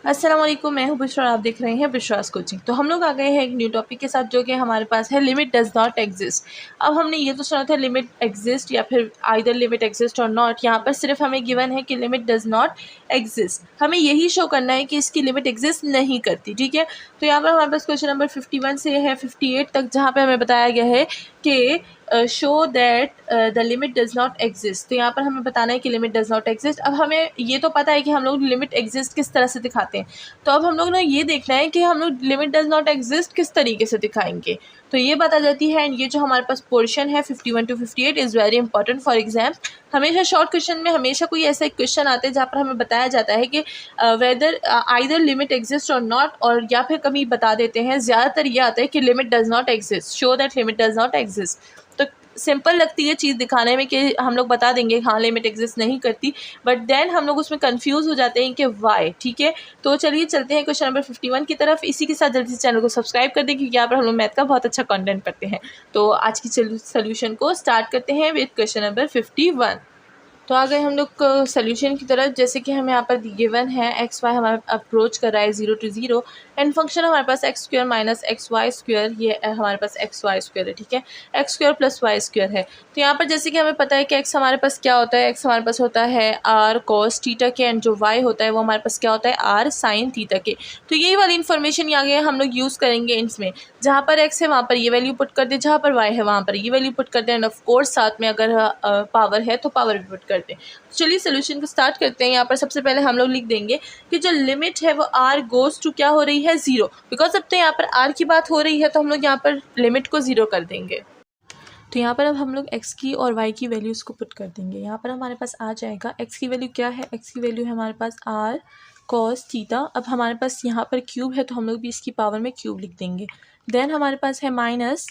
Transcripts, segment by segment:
अस्सलाम वालेकुम, मैं हूं बुशरा और आप देख रहे हैं बुशरास कोचिंग। तो हम लोग आ गए हैं एक न्यू टॉपिक के साथ जो कि हमारे पास है लिमिट डज नॉट एग्जिस्ट। अब हमने ये तो सुना था लिमिट एग्जिस्ट या फिर आइदर लिमिट एग्जिस्ट और नॉट। यहाँ पर सिर्फ हमें गिवन है कि लिमिट डज नॉट एग्जिस्ट, हमें यही शो करना है कि इसकी लिमिट एग्जिस्ट नहीं करती। ठीक है, तो यहाँ पर हमारे पास क्वेश्चन नंबर 51 से है 58 तक, जहाँ पर हमें बताया गया है कि show that the limit does not exist. तो यहाँ पर हमें बताना है कि लिमिट डज नॉट एग्जिस्ट। अब हमें ये तो पता है कि हम लोग लिमिट एग्जिस्ट किस तरह से दिखाते हैं, तो अब हम लोग ना ये देखना है कि हम लोग लिमिट डज नॉट एग्जिस्ट किस तरीके से दिखाएंगे, तो ये बता जाती है। एंड ये जो हमारे पास पोर्शन है 51 to 58 is very important for exam. हमेशा शॉर्ट क्वेश्चन में हमेशा कोई ऐसा एक क्वेश्चन आता है जहाँ पर हमें बताया जाता है कि वेदर आइदर लिमिट एग्जिस्ट और नॉट, और या फिर कभी बता देते हैं, ज़्यादातर ये आता है कि limit does not exist, show that limit does not exist. तो सिंपल लगती है चीज़ दिखाने में कि हम लोग बता देंगे हाँ लिमिट एग्जिस्ट नहीं करती, बट देन हम लोग उसमें कंफ्यूज हो जाते हैं कि वाई। ठीक है, तो चलिए चलते हैं क्वेश्चन नंबर 51 की तरफ। इसी के साथ जल्दी से चैनल को सब्सक्राइब कर दें क्योंकि यहाँ पर हम लोग मैथ का बहुत अच्छा कंटेंट पढ़ते हैं। तो आज की सोल्यूशन को स्टार्ट करते हैं विद क्वेश्चन नंबर 51। तो आ गए हम लोग सोल्यूशन की तरफ। जैसे कि हमें यहाँ पर गिवन है एक्स वाई हमारा अप्रोच कर रहा है 0 to 0 एंड फंक्शन हमारे पास x square minus x y square, ये हमारे पास एक्स वाई स्क्वायर है। ठीक है, x square plus y square है। तो यहाँ पर जैसे कि हमें पता है कि एक्स हमारे पास क्या होता है, एक्स हमारे पास होता है आर कॉस थीटा के, एंड जो वाई होता है वो हमारे पास क्या होता है आर साइन थीटा के। तो यही वाली इन्फॉर्मेशन यहाँ गया हम लोग यूज़ करेंगे इसमें। जहाँ पर एक्स है वहाँ पर ये वैल्यू पुट कर दे, जहाँ पर वाई है वहाँ पर ये वैल्यू पुट कर दे, एंड ऑफ कोर्स साथ में अगर पावर है तो पावर भी पुट कर दे। चलिए सोल्यूशन को स्टार्ट करते हैं। यहाँ पर सबसे पहले हम लोग लिख देंगे कि जो लिमिट है वो r गोज़ टू क्या हो रही है 0, बिकॉज अब तो यहाँ पर r की बात हो रही है तो हम लोग यहाँ पर लिमिट को 0 कर देंगे। तो यहाँ पर अब हम लोग x की और y की वैल्यूज़ को पुट कर देंगे। यहाँ पर हमारे पास आ जाएगा x की वैल्यू क्या है, x की वैल्यू है हमारे पास r cos थीटा। अब हमारे पास यहाँ पर क्यूब है तो हम लोग भी इसकी पावर में क्यूब लिख देंगे। देन हमारे पास है माइनस,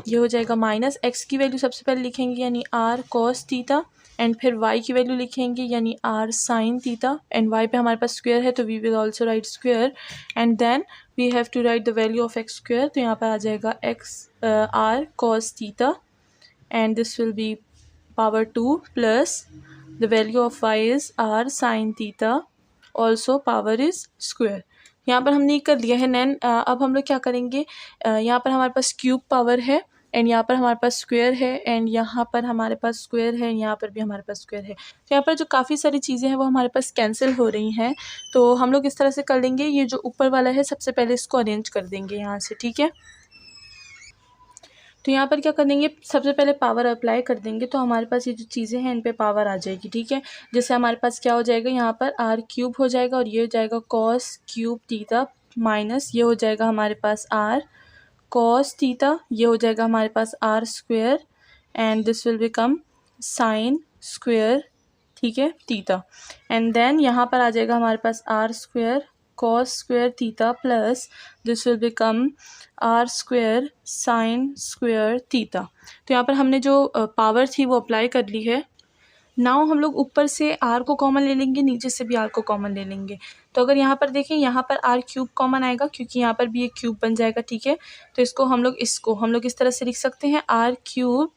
ये हो जाएगा माइनस एक्स की वैल्यू सबसे पहले लिखेंगे यानी आर कॉस थीटा, एंड फिर वाई की वैल्यू लिखेंगे यानी R sine theta, and Y पे हमारे पास स्क्वायर है तो we will also write square, and then we have to write the value of X square. तो यहाँ पर आ जाएगा X R cos theta and this will be power 2 plus the value of Y is R sine theta also power is square. यहाँ पर हमने कर लिया है। नैन अब हम लोग क्या करेंगे, यहाँ पर हमारे पास क्यूब पावर है एंड यहाँ पर हमारे पास स्क्वायर है, एंड यहाँ पर हमारे पास स्क्वायर है, यहाँ पर भी हमारे पास स्क्वायर है। तो यहाँ पर जो काफ़ी सारी चीज़ें हैं वो हमारे पास कैंसिल हो रही हैं। तो हम लोग इस तरह से कर लेंगे, ये जो ऊपर वाला है सबसे पहले इसको अरेंज कर देंगे यहाँ से। ठीक है, तो यहाँ पर क्या कर देंगे, सबसे पहले पावर अप्लाई कर देंगे तो हमारे पास ये जो चीज़ें हैं इन पे पावर आ जाएगी। ठीक है, जैसे हमारे पास क्या हो जाएगा, यहाँ पर आर क्यूब हो जाएगा और ये हो जाएगा कॉस क्यूब थीटा माइनस ये हो जाएगा हमारे पास आर कॉस थीटा, ये हो जाएगा हमारे पास r square, and this will become sine square, ठीक है, थीटा। एंड देन यहाँ पर आ जाएगा हमारे पास r square cos square theta plus this will become are square sine square theta. तो यहाँ पर हमने जो पावर थी वो अप्लाई कर ली है। नाउ हम लोग ऊपर से आर को कॉमन ले लेंगे, नीचे से भी आर को कॉमन ले लेंगे। तो अगर यहाँ पर देखें, यहाँ पर आर क्यूब कॉमन आएगा क्योंकि यहाँ पर भी एक क्यूब बन जाएगा। ठीक है, तो इसको हम लोग इस तरह से लिख सकते हैं आर क्यूब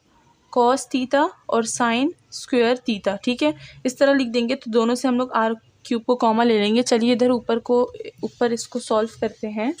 कॉस थीटा और साइन स्क्वायर थीटा। ठीक है, इस तरह लिख देंगे तो दोनों से हम लोग आर क्यूब को कॉमन ले लेंगे। चलिए इधर ऊपर इसको सॉल्व करते हैं।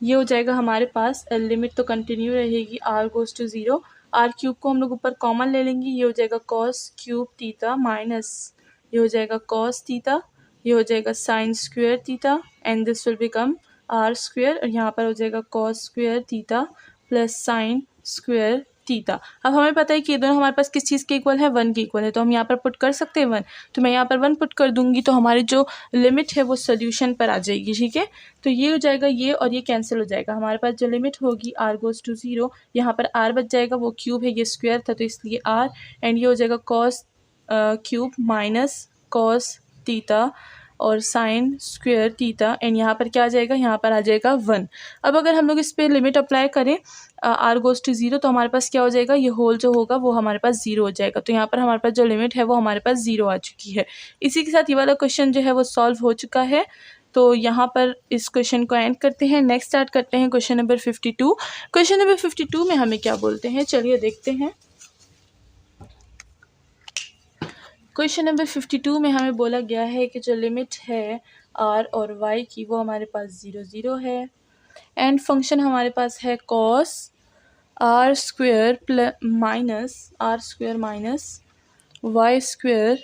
ये हो जाएगा हमारे पास, लिमिट तो कंटिन्यू रहेगी, are goes to 0, R cube को हम लोग ऊपर कॉमन ले लेंगे, ये हो जाएगा कॉस क्यूब थीटा माइनस ये हो जाएगा कॉस थीटा, ये हो जाएगा sine square theta, and this will become are square, और यहाँ पर हो जाएगा cos square theta plus sine square theta. अब हमें पता है कि ये दोनों हमारे पास किस चीज़ के इक्वल है, 1 के इक्वल है, तो हम यहाँ पर पुट कर सकते हैं 1। तो मैं यहाँ पर 1 पुट कर दूंगी तो हमारी जो लिमिट है वो सोल्यूशन पर आ जाएगी। ठीक है, तो ये हो जाएगा ये और ये कैंसिल हो जाएगा। हमारे पास जो लिमिट होगी आर गोज़ टू 0, यहाँ पर आर बच जाएगा, वो क्यूब है, ये स्क्वायर था तो इसलिए आर, एंड ये हो जाएगा cos cube minus cos theta और साइन स्क्वायर थीटा, एंड यहाँ पर क्या आ जाएगा, यहाँ पर आ जाएगा 1। अब अगर हम लोग इस पर लिमिट अप्लाई करें आर गोज़ टू 0 तो हमारे पास क्या हो जाएगा, ये होल जो होगा वो हमारे पास 0 हो जाएगा। तो यहाँ पर हमारे पास जो लिमिट है वो हमारे पास 0 आ चुकी है। इसी के साथ ये वाला क्वेश्चन जो है वो सॉल्व हो चुका है। तो यहाँ पर इस क्वेश्चन को एंड करते हैं। नेक्स्ट स्टार्ट करते हैं क्वेश्चन नंबर 52। क्वेश्चन नंबर 52 में हमें क्या बोलते हैं, चलिए देखते हैं। क्वेश्चन नंबर 52 में हमें बोला गया है कि जो लिमिट है r और y की वो हमारे पास 0 0 है एंड फंक्शन हमारे पास है cos r square minus y square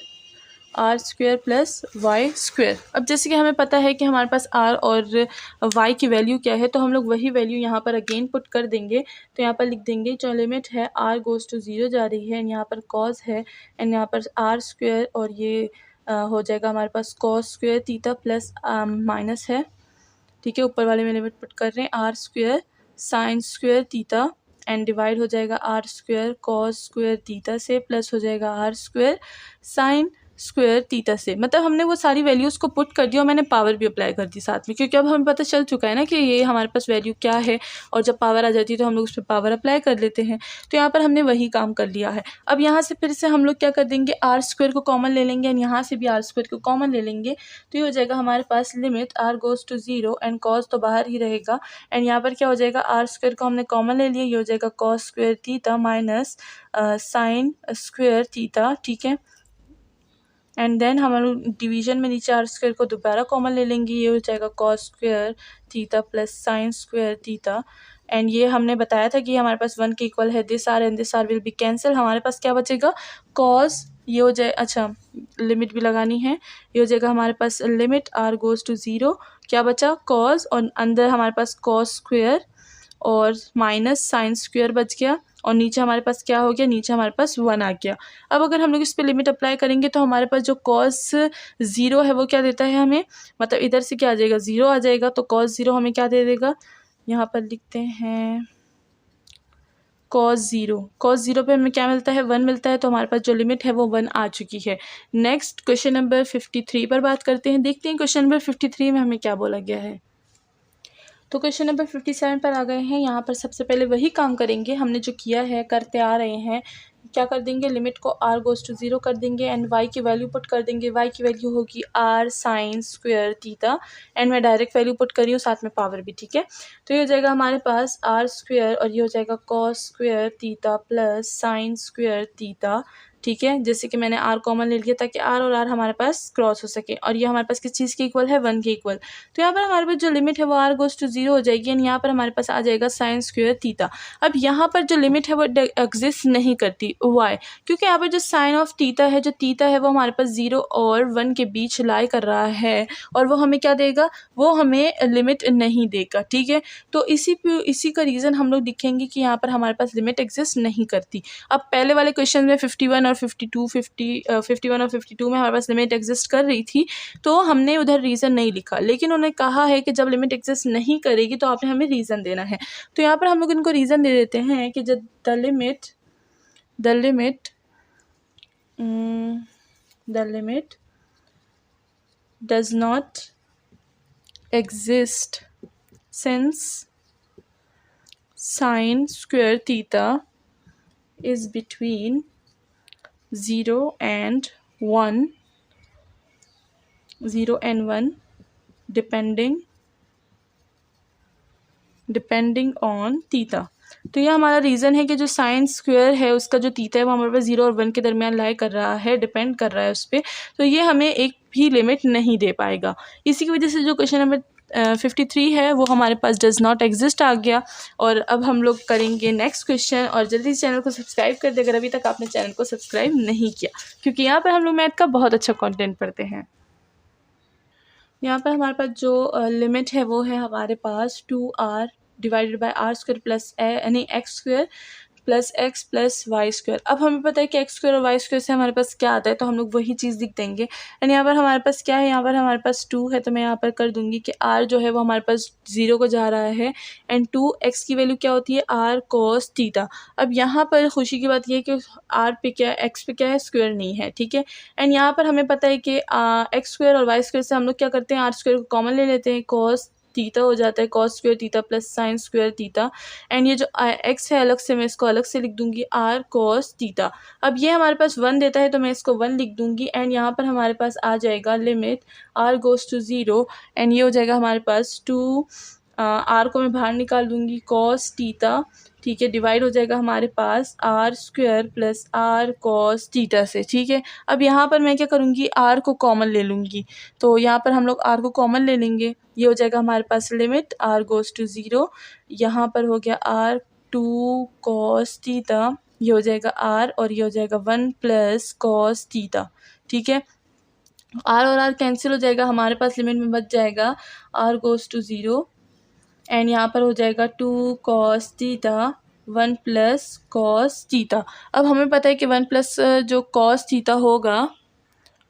R square plus Y square. अब जैसे कि हमें पता है कि हमारे पास आर और वाई की वैल्यू क्या है, तो हम लोग वही वैल्यू यहाँ पर अगेन पुट कर देंगे। तो यहाँ पर लिख देंगे जो लिमिट है आर गोज़ टू 0 जा रही है एंड यहाँ पर कॉस है एंड यहाँ पर आर स्क्वेयर और ये हो जाएगा हमारे पास cos square theta plus minus है, ठीक है। ऊपर वाले में लिमिट पुट कर रहे हैं R square sine square theta and divide हो जाएगा R square cos square theta से प्लस हो जाएगा R square sine square theta से। मतलब हमने वो सारी वैल्यूज़ को पुट कर दिया और मैंने पावर भी अप्लाई कर दी साथ में, क्योंकि अब हमें पता चल चुका है ना कि ये हमारे पास वैल्यू क्या है और जब पावर आ जाती है तो हम लोग उस पर पावर अप्लाई कर लेते हैं। तो यहाँ पर हमने वही काम कर लिया है। अब यहाँ से फिर से हम लोग क्या कर देंगे, आर स्क्वेयर को कॉमन ले लेंगे एंड यहाँ से भी आर स्क्वेयर को कॉमन ले लेंगे। तो ये हो जाएगा हमारे पास limit are goes to 0 and cos तो बाहर ही रहेगा एंड यहाँ पर क्या हो जाएगा, आर स्क्वेयर को हमने कॉमन ले लिया, ये हो जाएगा cos square theta minus sine square theta, ठीक है। एंड देन हम लोग डिवीजन में नीचे आर स्क्वेयर को दोबारा कॉमन ले लेंगे, ये हो जाएगा cos square theta plus sign square theta and ये हमने बताया था कि हमारे पास 1 के इक्वल है। This R and this R will be cancel. हमारे पास क्या बचेगा, कॉस, ये हो जाए, अच्छा लिमिट भी लगानी है, ये हो जाएगा हमारे पास लिमिट आर गोज़ टू 0, क्या बचा कॉस और अंदर हमारे पास कॉस स्क्वेयर और माइनस साइन स्क्वेयर बच गया और नीचे हमारे पास क्या हो गया, नीचे हमारे पास 1 आ गया। अब अगर हम लोग इस पे लिमिट अप्लाई करेंगे तो हमारे पास जो कॉस 0 है वो क्या देता है हमें, मतलब इधर से क्या आ जाएगा 0 आ जाएगा, तो कॉस 0 हमें क्या दे देगा, यहाँ पर लिखते हैं कॉस 0 पे हमें क्या मिलता है 1 मिलता है, तो हमारे पास जो लिमिट है वो 1 आ चुकी है। नेक्स्ट क्वेश्चन नंबर 53 पर बात करते हैं, देखते हैं क्वेश्चन नंबर 53 में हमें क्या बोला गया है। तो क्वेश्चन नंबर 57 पर आ गए हैं। यहाँ पर सबसे पहले वही काम करेंगे हमने जो किया है, करते आ रहे हैं। क्या कर देंगे, लिमिट को r गोज़ टू 0 कर देंगे एंड y की वैल्यू पुट कर देंगे। y की वैल्यू होगी r sign square theta and मैं डायरेक्ट वैल्यू पुट कर रही हूँ, साथ में पावर भी, ठीक है। तो ये हो जाएगा हमारे पास r स्क्वायर और ये हो जाएगा cos square theta plus sine square theta, ठीक है। जैसे कि मैंने r कॉमन ले लिया ताकि r और r हमारे पास क्रॉस हो सके और ये हमारे पास किस चीज़ के इक्वल है, 1 के इक्वल। तो यहाँ पर हमारे पास जो लिमिट है वो r गोज़ टू 0 हो जाएगी एंड यहाँ पर हमारे पास आ जाएगा साइन स्क्वायर थीटा। अब यहाँ पर जो लिमिट है वो एग्जिस्ट नहीं करती, वाई, क्योंकि यहाँ पर जो साइन ऑफ थीटा है, जो थीटा है वो हमारे पास 0 और 1 के बीच लाई कर रहा है और वो हमें क्या देगा, वो हमें लिमिट नहीं देगा, ठीक है। तो इसी का रीज़न हम लोग लिखेंगे कि यहाँ पर हमारे पास लिमिट एग्जिस्ट नहीं करती। अब पहले वाले क्वेश्चन में 51 और 52 में हमारे पास लिमिट एग्जिस्ट कर रही थी, तो हमने उधर रीज़न नहीं लिखा, लेकिन उन्होंने कहा है कि जब लिमिट एग्जिस्ट नहीं करेगी तो आपने हमें रीज़न देना है। तो यहाँ पर हम लोग इनको रीज़न दे देते हैं कि जब the limit does not exist since sign square theta is between 0 and 1 depending on theta. तो ये हमारा रीज़न है कि जो साइन स्क्वायर है उसका जो थीटा है वो हमारे पास 0 और 1 के दरमियान लाई कर रहा है, डिपेंड कर रहा है उस पर, तो ये हमें एक भी लिमिट नहीं दे पाएगा। इसी की वजह से जो क्वेश्चन नंबर 53 है वो हमारे पास डज़ नॉट एग्जिस्ट आ गया। और अब हम लोग करेंगे नेक्स्ट क्वेश्चन, और जल्दी से चैनल को सब्सक्राइब कर दे अगर अभी तक आपने चैनल को सब्सक्राइब नहीं किया, क्योंकि यहाँ पर हम लोग मैथ का बहुत अच्छा कंटेंट पढ़ते हैं। यहाँ पर हमारे पास जो लिमिट है वो है हमारे पास 2r divided by r square plus यानी x square plus x plus y square. अब हमें पता है कि एक्स स्क्वायर और वाई स्क्वायर से हमारे पास क्या आता है, तो हम लोग वही चीज़ लिख देंगे। एंड यहाँ पर हमारे पास क्या है, यहाँ पर हमारे पास 2 है, तो मैं यहाँ पर कर दूँगी कि r जो है वो हमारे पास 0 को जा रहा है एंड 2x की वैल्यू क्या होती है, r cos थीटा। अब यहाँ पर खुशी की बात यह है कि r पे क्या है, x पे क्या है, स्क्वायर नहीं है, ठीक है। एंड यहाँ पर हमें पता है कि एक्स स्क्वायर और वाई स्क्वायर से हम लोग क्या करते हैं, r स्क्वायर को कॉमन ले लेते हैं, cos थीटा हो जाता है cos square theta plus sine square theta. And ये जो एक्स है अलग से मैं इसको अलग से लिख दूंगी आर कॉस थीटा। अब ये हमारे पास 1 देता है तो मैं इसको 1 लिख दूंगी एंड यहाँ पर हमारे पास आ जाएगा limit are goes to 0 and ये हो जाएगा हमारे पास 2 आर को मैं बाहर निकाल दूँगी, कॉस थीटा, ठीक है, डिवाइड हो जाएगा हमारे पास r square plus r cos theta से, ठीक है। अब यहाँ पर मैं क्या करूँगी, आर को कॉमन ले लूँगी, तो यहाँ पर हम लोग आर को कॉमन ले लेंगे, ये हो जाएगा हमारे पास limit are goes to zero, यहाँ पर हो गया आर टू कॉस थीटा, ये हो जाएगा आर और ये हो जाएगा 1 प्लस कॉस थीटा, ठीक है। आर और आर कैंसिल हो जाएगा, हमारे पास लिमिट में बच जाएगा R goes to zero and यहाँ पर हो जाएगा 2 cos theta 1 plus cos theta. अब हमें पता है कि 1 प्लस जो कॉस थीटा होगा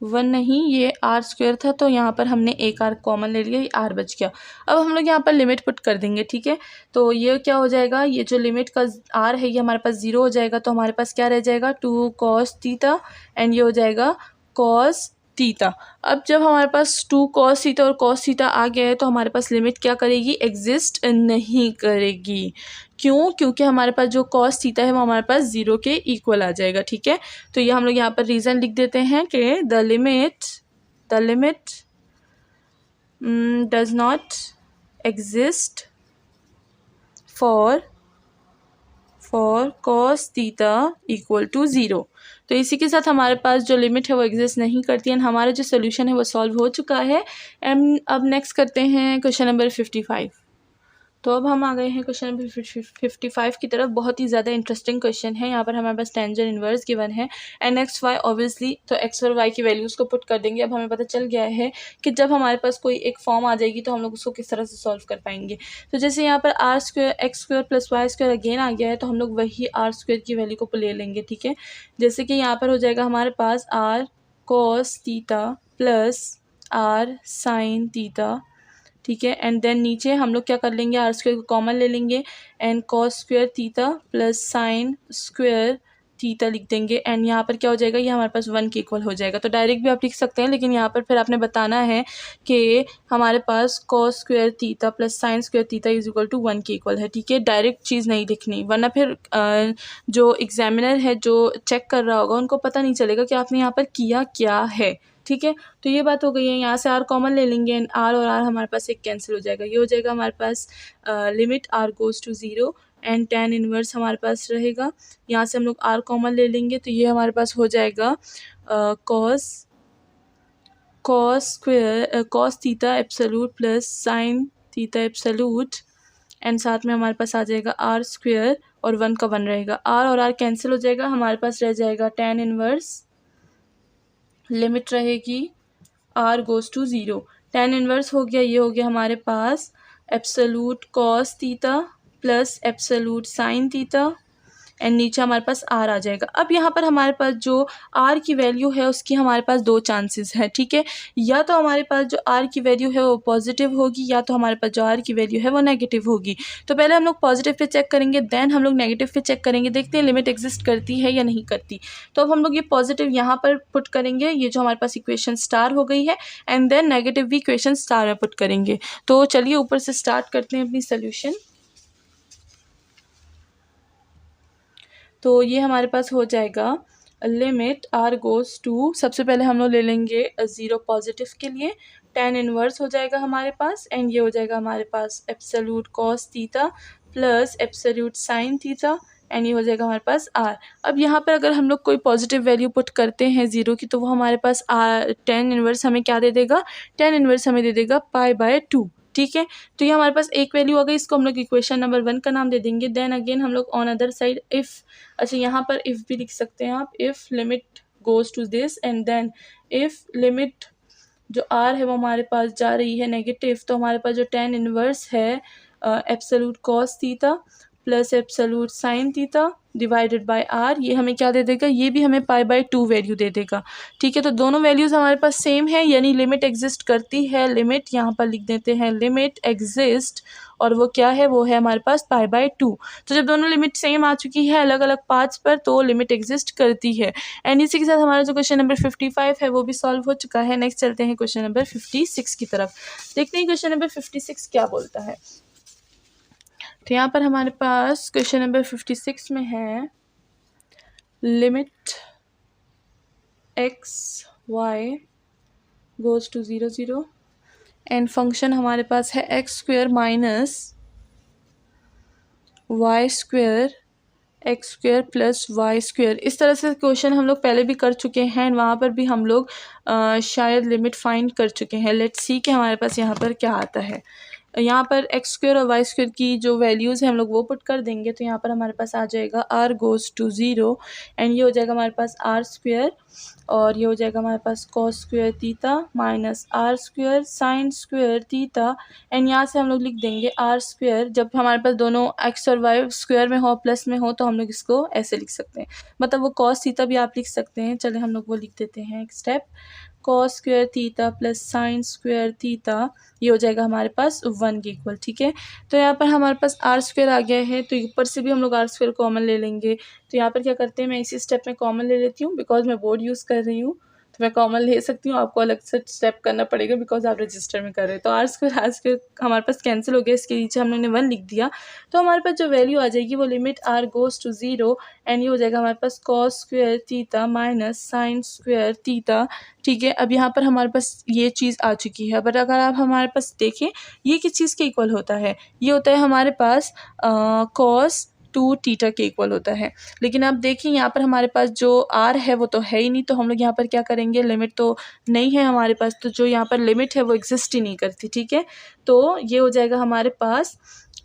1 नहीं, ये आर स्क्वायर था, तो यहाँ पर हमने एक आर कॉमन ले लिया, ये आर बच गया। अब हम लोग यहाँ पर लिमिट पुट कर देंगे, ठीक है। तो ये क्या हो जाएगा, ये जो लिमिट का आर है ये हमारे पास 0 हो जाएगा, तो हमारे पास क्या रह जाएगा 2 कॉस थीटा एंड ये हो जाएगा कॉस थीटा। अब जब हमारे पास 2 कॉस थीटा और कॉस थीटा आ गया है तो हमारे पास लिमिट क्या करेगी, एग्जिस्ट नहीं करेगी। क्यों, क्योंकि हमारे पास जो कॉस थीटा है वो हमारे पास 0 के इक्वल आ जाएगा, ठीक है। तो ये हम लोग यहाँ पर रीज़न लिख देते हैं कि the limit does not exist for cos theta equal to 0। तो इसी के साथ हमारे पास जो लिमिट है वो एग्जिस्ट नहीं करती है, हमारा जो सोल्यूशन है वो सॉल्व हो चुका है। एंड अब नेक्स्ट करते हैं क्वेश्चन नंबर 55। तो अब हम आ गए हैं क्वेश्चन नंबर 55 की तरफ। बहुत ही ज़्यादा इंटरेस्टिंग क्वेश्चन है। यहाँ पर हमारे पास टेंजेंट इन्वर्स गिवन है एंड एक्स वाई ऑब्वियसली, तो एक्स और वाई की वैल्यूज़ को पुट कर देंगे। अब हमें पता चल गया है कि जब हमारे पास कोई एक फॉर्म आ जाएगी तो हम लोग उसको किस तरह से सॉल्व कर पाएंगे। तो जैसे यहाँ पर r square x square plus y square again आ गया है, तो हम लोग वही आर स्क्वायर की वैल्यू को ले लेंगे, ठीक है। जैसे कि यहाँ पर हो जाएगा हमारे पास r cos theta plus r sine theta, ठीक है। एंड देन नीचे हम लोग क्या कर लेंगे, आर स्क्वायर को कॉमन ले लेंगे and cos square theta plus sine square theta लिख देंगे एंड यहाँ पर क्या हो जाएगा, ये हमारे पास 1 के इक्वल हो जाएगा। तो डायरेक्ट भी आप लिख सकते हैं, लेकिन यहाँ पर फिर आपने बताना है कि हमारे पास cos square theta plus sine square theta is equal to 1 के इक्वल है, ठीक है। डायरेक्ट चीज़ नहीं लिखनी, वरना फिर जो एग्जामिनर है जो चेक कर रहा होगा उनको पता नहीं चलेगा कि आपने यहाँ पर किया क्या है, ठीक है। तो ये बात हो गई है। यहाँ से आर कॉमन ले लेंगे एंड आर और आर हमारे पास एक कैंसिल हो जाएगा, ये हो जाएगा हमारे पास limit are goes to 0 and tan inverse हमारे पास रहेगा। यहाँ से हम लोग आर कॉमन ले लेंगे, तो ये हमारे पास हो जाएगा cos theta absolute plus sine theta absolute and साथ में हमारे पास आ जाएगा आर स्क्वायर और 1 का 1 रहेगा, आर और आर कैंसिल हो जाएगा, हमारे पास रह जाएगा tan इनवर्स, लिमिट रहेगी are goes to 0, tan inverse हो गया, ये हो गया हमारे पास absolute cos theta plus absolute sine theta and नीचे हमारे पास आर आ जाएगा। अब यहाँ पर हमारे पास जो आर की वैल्यू है उसकी हमारे पास 2 चांसेस हैं, ठीक है। या तो हमारे पास जो आर की वैल्यू है वो पॉजिटिव होगी या तो हमारे पास जो आर की वैल्यू है वो नेगेटिव होगी। तो पहले हम लोग पॉजिटिव पे चेक करेंगे, देन हम लोग नेगेटिव पे चेक करेंगे, देखते हैं लिमिट एग्जिस्ट करती है या नहीं करती। तो अब हम लोग ये पॉजिटिव यहाँ पर पुट करेंगे, ये जो हमारे पास इक्वेशन स्टार हो गई है एंड देन नेगेटिव भी इक्वेशन स्टार में पुट करेंगे। तो चलिए ऊपर से स्टार्ट करते हैं अपनी सोल्यूशन। तो ये हमारे पास हो जाएगा लिमिट आर गोज़ टू, सबसे पहले हम लोग ले लेंगे 0 पॉजिटिव के लिए, tan इनवर्स हो जाएगा हमारे पास एंड ये हो जाएगा हमारे पास absolute cos theta plus absolute sine theta and ये हो जाएगा हमारे पास आर। अब यहाँ पर अगर हम लोग कोई पॉजिटिव वैल्यू पुट करते हैं 0 की, तो वो हमारे पास tan इनवर्स हमें क्या दे देगा, tan इनवर्स हमें दे देगा π/2, ठीक है। तो ये हमारे पास एक वैल्यू आ गई, इसको हम लोग इक्वेशन नंबर 1 का नाम दे देंगे। देन अगेन हम लोग ऑन अदर साइड इफ़, अच्छा यहाँ पर इफ़ भी लिख सकते हैं आप, if limit goes to this and then if limit जो आर है वो हमारे पास जा रही है नेगेटिव, तो हमारे पास जो tan इनवर्स है absolute cos theta plus absolute sine theta divided by R, ये हमें क्या दे देगा, ये भी हमें π/2 वैल्यू दे देगा, ठीक है। तो दोनों वैल्यूज़ हमारे पास सेम है, यानी लिमिट एग्जिस्ट करती है। लिमिट यहाँ पर लिख देते हैं, लिमिट एग्जिस्ट, और वो क्या है, वो है हमारे पास π/2। तो जब दोनों लिमिट सेम आ चुकी है अलग अलग पार्ट्स पर, तो लिमिट एग्जिस्ट करती है। एंड इसी के साथ हमारा जो क्वेश्चन नंबर 55 है वो भी सॉल्व हो चुका है। नेक्स्ट चलते हैं क्वेश्चन नंबर 56 की तरफ, देखते हैं क्वेश्चन नंबर 56 क्या बोलता है। तो यहाँ पर हमारे पास क्वेश्चन नंबर 56 में है limit X Y goes to 0 0 and function हमारे पास है X square minus Y square X square plus Y square. इस तरह से क्वेश्चन हम लोग पहले भी कर चुके हैं एंड वहाँ पर भी हम लोग शायद लिमिट फाइंड कर चुके हैं। लेट्स सी कि हमारे पास यहाँ पर क्या आता है। यहाँ पर एक्स स्क्वेयर और वाई स्क्वेयर की जो वैल्यूज़ हैं हम लोग वो पुट कर देंगे, तो यहाँ पर हमारे पास आ जाएगा R goes to zero and ये हो जाएगा हमारे पास आर स्क्वेयर और ये हो जाएगा हमारे पास cos square theta minus r square sine square theta and यहाँ से हम लोग लिख देंगे आर स्क्वेयर। जब हमारे पास दोनों एक्स और वाई स्क्वेयर में हो प्लस में हो तो हम लोग इसको ऐसे लिख सकते हैं, मतलब वो कॉस थीटा भी आप लिख सकते हैं। चले हम लोग वो लिख देते हैं एक step, cos square theta plus sign square theta, ये हो जाएगा हमारे पास 1 के इक्वल। ठीक है, तो यहाँ पर हमारे पास आर स्क्वेयर आ गया है तो ऊपर से भी हम लोग आर स्क्वेयर कॉमन ले लेंगे। तो यहाँ पर क्या करते हैं, मैं इसी स्टेप में कॉमन ले लेती हूँ बिकॉज मैं बोर्ड यूज़ कर रही हूँ तो मैं कॉमन ले सकती हूँ, आपको अलग से स्टेप करना पड़ेगा बिकॉज आप रजिस्टर में कर रहे हैं। तो आर स्क्वेयर हमारे पास कैंसिल हो गया, इसके नीचे हम लोग ने 1 लिख दिया तो हमारे पास जो वैल्यू आ जाएगी वो limit are goes to zero and ये हो जाएगा हमारे पास cos square theta minus sine square theta. ठीक है, अब यहाँ पर हमारे पास ये चीज़ आ चुकी है, बट अगर आप हमारे पास देखें ये किस चीज़ के इक्वल होता है, ये होता है हमारे पास कॉस टू थीटा के इक्वल होता है। लेकिन आप देखिए यहाँ पर हमारे पास जो आर है वो तो है ही नहीं, तो हम लोग यहाँ पर क्या करेंगे, लिमिट तो नहीं है हमारे पास, तो जो यहाँ पर लिमिट है वो एग्जिस्ट ही नहीं करती। ठीक है, तो ये हो जाएगा हमारे पास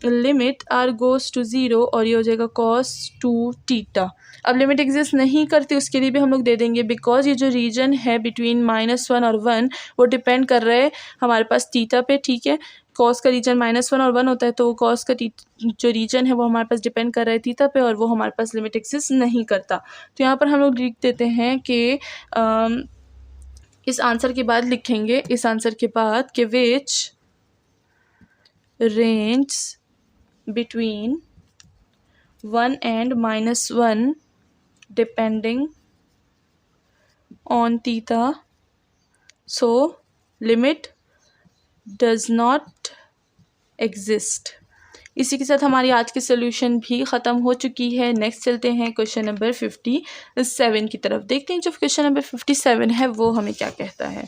limit are goes to zero और ये हो जाएगा कॉस टू थीटा। अब लिमिट एग्जिस्ट नहीं करती उसके लिए भी हम लोग दे देंगे बिकॉज ये जो रीजन है बिटवीन -1 और 1 वो डिपेंड कर रहा है हमारे पास थीटा पे। ठीक है, कॉस का रीजन -1 और 1 होता है तो कॉस का जो रीजन है वो हमारे पास डिपेंड कर रहा है थीटा पे और वो हमारे पास लिमिट एग्जिस्ट नहीं करता। तो यहाँ पर हम लोग लिख देते हैं कि इस आंसर के बाद लिखेंगे, इस आंसर के बाद कि which range between 1 and -1 depending on theta, so limit does not exist। इसी के साथ हमारी आज की सोल्यूशन भी ख़त्म हो चुकी है। नेक्स्ट चलते हैं क्वेश्चन नंबर 57 की तरफ, देखते हैं जो क्वेश्चन नंबर 57 है वो हमें क्या कहता है।